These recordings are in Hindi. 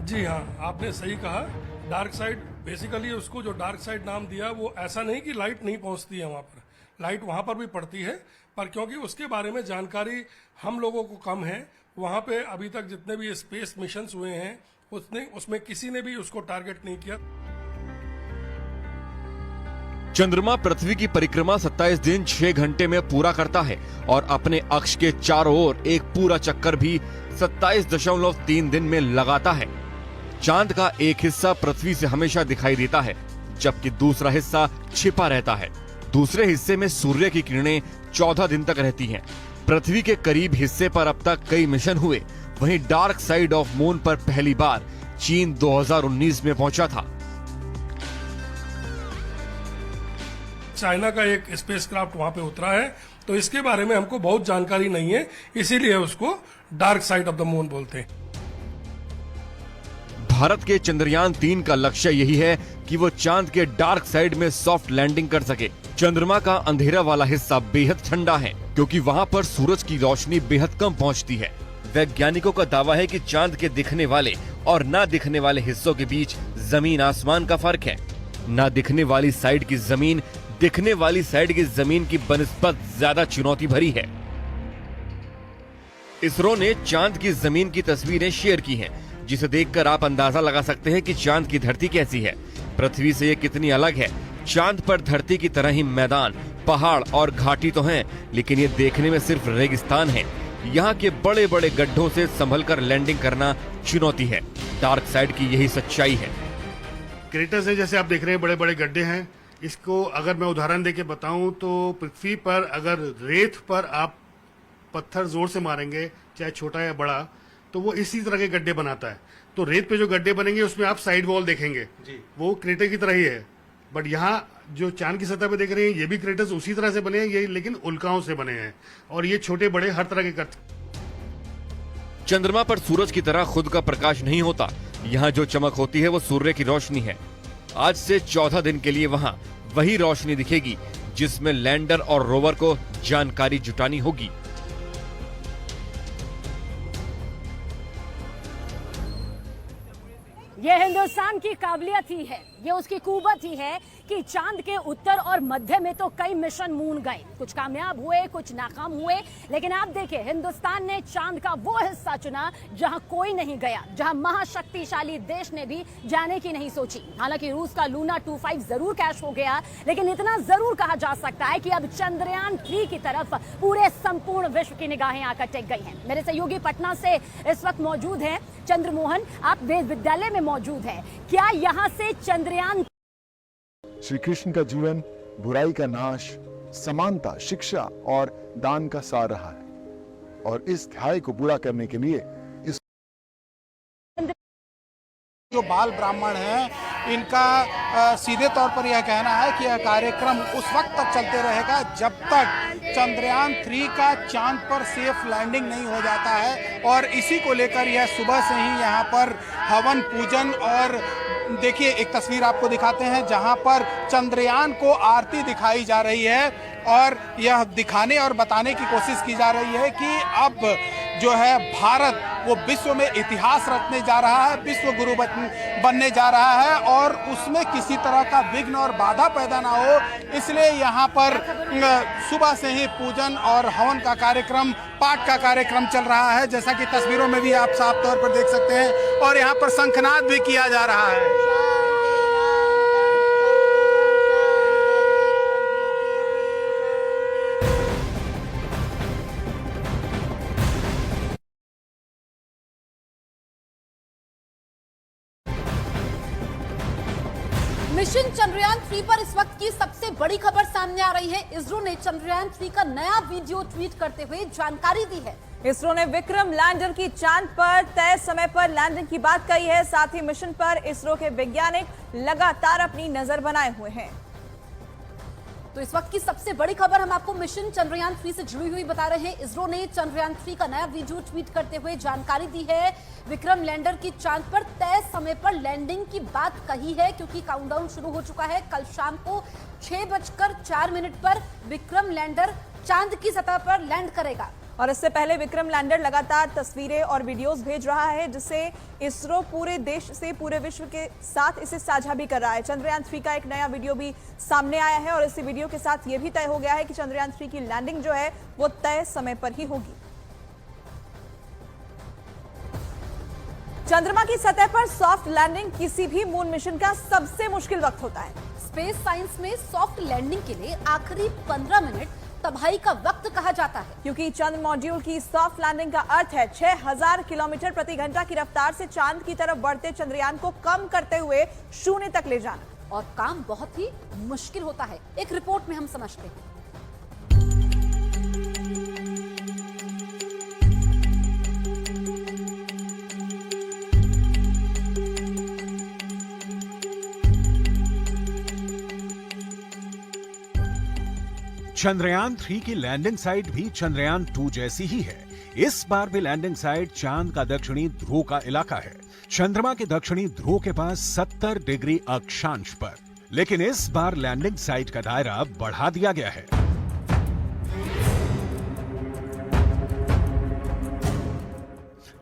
जी हाँ, आपने सही कहा। डार्क साइड बेसिकली उसको जो डार्क साइड नाम दिया वो ऐसा नहीं कि लाइट नहीं पहुंचती है वहाँ पर, लाइट वहाँ पर भी पड़ती है, पर क्योंकि उसके बारे में जानकारी हम लोगों को कम है, वहाँ पे अभी तक जितने भी स्पेस मिशंस हुए हैं उसमें किसी ने भी उसको टारगेट नहीं किया। चंद्रमा पृथ्वी की परिक्रमा 27 दिन 6 घंटे में पूरा करता है और अपने अक्ष के चारों ओर एक पूरा चक्कर भी 27.3 दिन में लगाता है। चांद का एक हिस्सा पृथ्वी से हमेशा दिखाई देता है, जबकि दूसरा हिस्सा छिपा रहता है। दूसरे हिस्से में सूर्य की किरणें 14 दिन तक रहती हैं। पृथ्वी के करीब हिस्से पर अब तक कई मिशन हुए। वहीं डार्क साइड ऑफ मून पर पहली बार चीन 2019 में पहुंचा था। चाइना का एक स्पेसक्राफ्ट वहां पे उतरा है, तो इसके बारे में हमको बहुत जानकारी नहीं है, इसीलिए उसको dark side of the moon बोलते हैं। भारत के चंद्रयान 3 का लक्ष्य यही है कि वो चांद के डार्क साइड में सॉफ्ट लैंडिंग कर सके। चंद्रमा का अंधेरा वाला हिस्सा बेहद ठंडा है, क्योंकि वहाँ पर सूरज की रोशनी बेहद कम पहुँचती है। वैज्ञानिकों का दावा है कि चांद के दिखने वाले और ना दिखने वाले हिस्सों के बीच जमीन आसमान का फर्क है। ना दिखने वाली साइड की जमीन दिखने वाली साइड की जमीन की बनिस्बत ज्यादा चुनौती भरी है। इसरो ने चांद की जमीन की तस्वीरें शेयर की हैं, जिसे देखकर आप अंदाजा लगा सकते हैं कि चांद की धरती कैसी है। पृथ्वी से ये कितनी अलग है। चांद पर धरती की तरह ही मैदान, पहाड़ और घाटी तो हैं, लेकिन ये देखने में सिर्फ रेगिस्तान है। यहाँ के बड़े बड़े गड्ढों से संभलकर लैंडिंग करना चुनौती है। डार्क साइड की यही सच्चाई है। क्रेटर्स है, जैसे आप देख रहे हैं, बड़े बड़े गड्ढे हैं। इसको अगर मैं उदाहरण देके बताऊं तो पृथ्वी पर अगर रेत पर आप पत्थर जोर से मारेंगे, चाहे छोटा या बड़ा, तो वो इसी तरह के गड्ढे बनाता है। तो रेत पे जो गड्ढे बनेंगे उसमें आप साइड वॉल देखेंगे जी, वो क्रेटर की तरह ही है। बट यहाँ जो चांद की सतह पे देख रहे हैं, ये भी क्रेटर्स उसी तरह से बने हैं, ये लेकिन उल्काओं से बने हैं, और ये छोटे बड़े हर तरह के चंद्रमा पर सूरज की तरह खुद का प्रकाश नहीं होता। यहाँ जो चमक होती है वो सूर्य की रोशनी है। आज से 14 दिन के लिए वहाँ वही रोशनी दिखेगी, जिसमें लैंडर और रोवर को जानकारी जुटानी होगी। ये हिंदुस्तान की काबिलियत ही है, ये उसकी कुवत ही है कि चांद के उत्तर और मध्य में तो कई मिशन मून गए, कुछ कामयाब हुए, कुछ नाकाम हुए, लेकिन आप देखिए हिंदुस्तान ने चांद का वो हिस्सा चुना जहां कोई नहीं गया, जहां महाशक्तिशाली देश ने भी जाने की नहीं सोची। हालांकि रूस का लूना 25 जरूर कैश हो गया, लेकिन इतना जरूर कहा जा सकता है कि अब चंद्रयान 3 की तरफ पूरे संपूर्ण विश्व की निगाहें आकर टेक गई हैं। मेरे सहयोगी पटना से इस वक्त मौजूद हैं चंद्रमोहन, आप वेद विद्यालय में मौजूद हैं। क्या यहाँ से चंद्रयान श्री कृष्ण का जीवन बुराई का नाश, समानता, शिक्षा और दान का सार रहा है, और इस ध्याय को पूरा करने के लिए इस जो बाल ब्राह्मण हैं, इनका सीधे तौर पर यह कहना है कि यह कार्यक्रम उस वक्त तक चलते रहेगा जब तक चंद्रयान 3 का चांद पर सेफ लैंडिंग नहीं हो जाता है। और इसी को लेकर यह सुबह से ही यहाँ पर हवन पूजन, और देखिए एक तस्वीर आपको दिखाते हैं जहाँ पर चंद्रयान को आरती दिखाई जा रही है, और यह दिखाने और बताने की कोशिश की जा रही है कि अब जो है भारत वो विश्व में इतिहास रचने जा रहा है, विश्व गुरु बनने जा रहा है, और उसमें किसी तरह का विघ्न और बाधा पैदा ना हो, इसलिए यहाँ पर सुबह से ही पूजन और हवन का कार्यक्रम, पाठ का कार्यक्रम चल रहा है, जैसा कि तस्वीरों में भी आप साफ तौर पर देख सकते हैं। और यहाँ पर शंखनाद भी किया जा रहा है। मिशन चंद्रयान 3 पर इस वक्त की सबसे बड़ी खबर सामने आ रही है। इसरो ने चंद्रयान 3 का नया वीडियो ट्वीट करते हुए जानकारी दी है। इसरो ने विक्रम लैंडर की चांद पर तय समय पर लैंडिंग की बात कही है। साथ ही मिशन पर इसरो के वैज्ञानिक लगातार अपनी नजर बनाए हुए हैं। तो इस वक्त की सबसे बड़ी खबर हम आपको मिशन चंद्रयान 3 से जुड़ी हुई बता रहे हैं। इसरो ने चंद्रयान 3 का नया वीडियो ट्वीट करते हुए जानकारी दी है। विक्रम लैंडर की चांद पर तय समय पर लैंडिंग की बात कही है, क्योंकि काउंटडाउन शुरू हो चुका है। कल शाम को 6:04 पर विक्रम लैंडर चांद की सतह पर लैंड करेगा। और इससे पहले विक्रम लैंडर लगातार तस्वीरें और वीडियोस भेज रहा है, जिससे इसरो पूरे देश से पूरे विश्व के साथ इसे साझा भी कर रहा है। चंद्रयान 3 का एक नया वीडियो भी सामने आया है और इसी वीडियो के साथ यह भी तय हो गया है कि चंद्रयान 3 की लैंडिंग जो है वो तय समय पर ही होगी। चंद्रमा की सतह पर सॉफ्ट लैंडिंग किसी भी मून मिशन का सबसे मुश्किल वक्त होता है। स्पेस साइंस में सॉफ्ट लैंडिंग के लिए आखिरी 15 मिनट तबाही का वक्त कहा जाता है, क्योंकि चंद्र मॉड्यूल की सॉफ्ट लैंडिंग का अर्थ है 6000 किलोमीटर प्रति घंटा की रफ्तार से चांद की तरफ बढ़ते चंद्रयान को कम करते हुए शून्य तक ले जाना। और काम बहुत ही मुश्किल होता है। एक रिपोर्ट में हम समझते हैं। चंद्रयान 3 की लैंडिंग साइट भी चंद्रयान 2 जैसी ही है। इस बार भी लैंडिंग साइट चांद का दक्षिणी ध्रुव का इलाका है, चंद्रमा के दक्षिणी ध्रुव के पास 70 डिग्री अक्षांश पर। लेकिन इस बार लैंडिंग साइट का दायरा बढ़ा दिया गया है।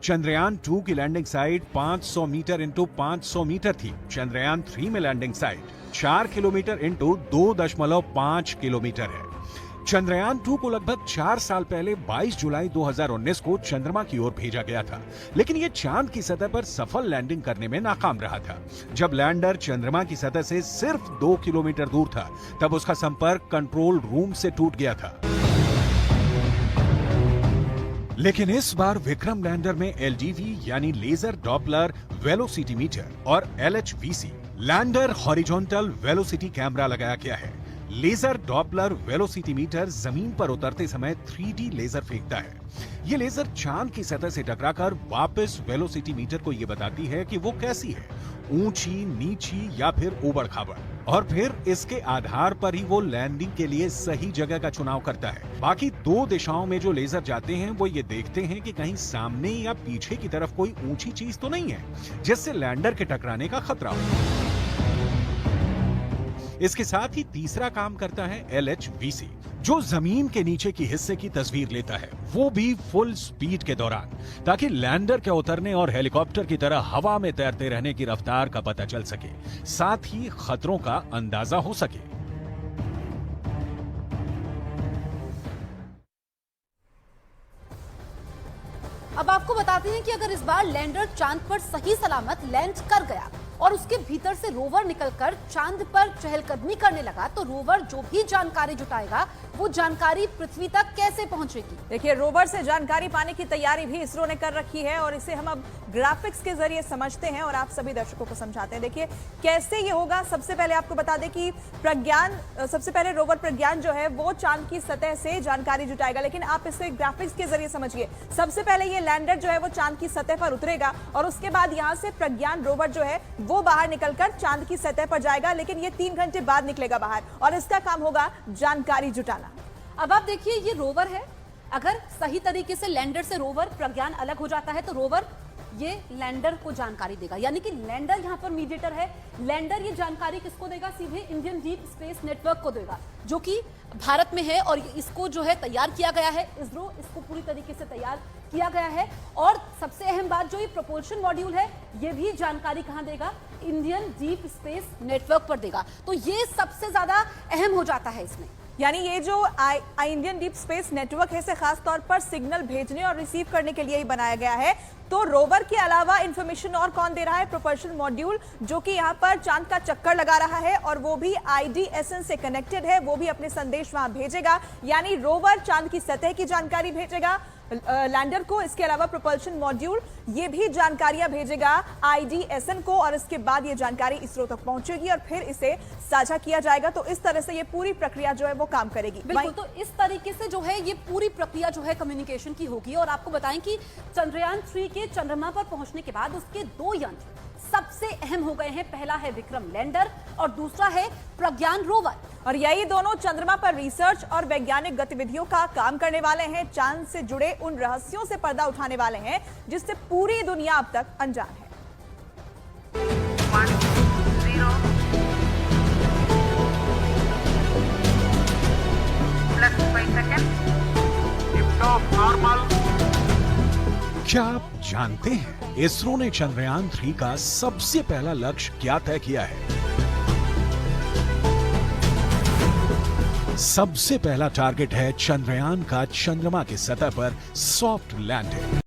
चंद्रयान 2 की landing site 500 meter into 500 meter थी। चंद्रयान 3 में landing site 4 kilometer into 2.5 kilometer है। चंद्रयान 2 को लगभग 4 साल पहले 22 जुलाई 2019 को चंद्रमा की ओर भेजा गया था, लेकिन यह चांद की सतह पर सफल लैंडिंग करने में नाकाम रहा था। जब लैंडर चंद्रमा की सतह से सिर्फ 2 किलोमीटर दूर था, तब उसका संपर्क कंट्रोल रूम से टूट गया था। लेकिन इस बार विक्रम लैंडर में एलडीवी यानी लेजर डॉपलर वेलोसिटी मीटर और एलएचवीसी लैंडर हॉरिजॉन्टल वेलोसिटी कैमरा लगाया गया है। लेजर डॉपलर वेलोसिटी मीटर जमीन पर उतरते समय 3D लेजर फेंकता है। यह लेजर चांद की सतह से टकराकर वापस वेलोसिटी मीटर को यह बताती है कि वो कैसी है, ऊंची, नीची या फिर ऊबड़ खाबड़, और फिर इसके आधार पर ही वो लैंडिंग के लिए सही जगह का चुनाव करता है। बाकी 2 दिशाओं में जो लेजर जाते हैं वो ये देखते हैं कि कहीं सामने या पीछे की तरफ कोई ऊंची चीज तो नहीं है जिससे लैंडर के टकराने का खतरा हो। इसके साथ ही तीसरा काम करता है एलएचवीसी, जो जमीन के नीचे की हिस्से की तस्वीर लेता है, वो भी फुल स्पीड के दौरान, ताकि लैंडर के उतरने और हेलीकॉप्टर की तरह हवा में तैरते रहने की रफ्तार का पता चल सके, साथ ही खतरों का अंदाजा हो सके। अब आपको बताते हैं कि अगर इस बार लैंडर चांद पर सही सलामत लैंड कर गया और उसके भीतर से रोवर निकलकर चांद पर चहलकदमी करने लगा, तो रोवर जो भी जानकारी जुटाएगा वो जानकारी पृथ्वी तक कैसे पहुंचेगी। देखिए, रोवर से जानकारी पाने की तैयारी भी इसरो ने कर रखी है और इसे हम अब ग्राफिक्स के जरिए समझते हैं और आप सभी दर्शकों को समझाते हैं। देखिए कैसे ये होगा। सबसे पहले आपको बता दें कि सबसे पहले रोवर प्रज्ञान जो है वो चांद की सतह से जानकारी जुटाएगा, लेकिन आप इसे ग्राफिक्स के जरिए समझिए। सबसे पहले ये लैंडर जो है वो चांद की सतह पर उतरेगा और उसके बाद यहाँ से प्रज्ञान रोवर जो है वो बाहर निकलकर चांद की सतह पर जाएगा, लेकिन ये 3 घंटे बाद निकलेगा बाहर और इसका काम होगा जानकारी जुटाना। अब आप देखिए, ये रोवर है। अगर सही तरीके से लैंडर से रोवर प्रज्ञान अलग हो जाता है तो रोवर ये लैंडर को जानकारी देगा, यानी कि लैंडर यहाँ पर मीडिएटर है। लैंडर ये जानकारी किसको देगा? सीधे इंडियन डीप स्पेस नेटवर्क को देगा, जो कि भारत में है और इसको जो है तैयार किया गया है। इसरो इसको पूरी तरीके से तैयार किया गया है। और सबसे अहम बात, जो ये प्रोपल्शन मॉड्यूल है ये भी जानकारी कहां देगा? इंडियन डीप स्पेस नेटवर्क पर देगा। तो ये सबसे ज्यादा अहम हो जाता है इसमें। यानी ये जो इंडियन डीप स्पेस नेटवर्क है इसे खास तौर पर सिग्नल भेजने और रिसीव करने के लिए ही बनाया गया है। तो रोवर के अलावा इंफॉर्मेशन और कौन दे रहा है? प्रोपल्शन मॉड्यूल, जो कि यहाँ पर चांद का चक्कर लगा रहा है और वो भी IDSN से कनेक्टेड है, वो भी अपने संदेश वहां भेजेगा। यानी रोवर चांद की सतह की जानकारी भेजेगा लैंडर को, इसके अलावा प्रोपल्शन मॉड्यूल ये भी जानकारियां भेजेगा IDSN को और इसके बाद ये जानकारी इसरो तक पहुंचेगी और फिर इसे साझा किया जाएगा। तो इस तरह से ये पूरी प्रक्रिया जो है वो काम करेगी। बिल्कुल, तो इस तरीके से जो है ये पूरी प्रक्रिया जो है कम्युनिकेशन की होगी। और आपको बताएं कि चंद्रयान 3 के चंद्रमा पर पहुंचने के बाद उसके 2 यंत्र सबसे अहम हो गए हैं। पहला है विक्रम लैंडर और दूसरा है प्रज्ञान रोवर, और यही दोनों चंद्रमा पर रिसर्च और वैज्ञानिक गतिविधियों का काम करने वाले हैं। चांद से जुड़े उन रहस्यों से पर्दा उठाने वाले हैं जिससे पूरी दुनिया अब तक अनजान है। 1 0 +5 seconds. Of normal. क्या आप जानते हैं इसरो ने चंद्रयान 3 का सबसे पहला लक्ष्य क्या तय किया है? सबसे पहला टारगेट है चंद्रयान का चंद्रमा की सतह पर सॉफ्ट लैंडिंग।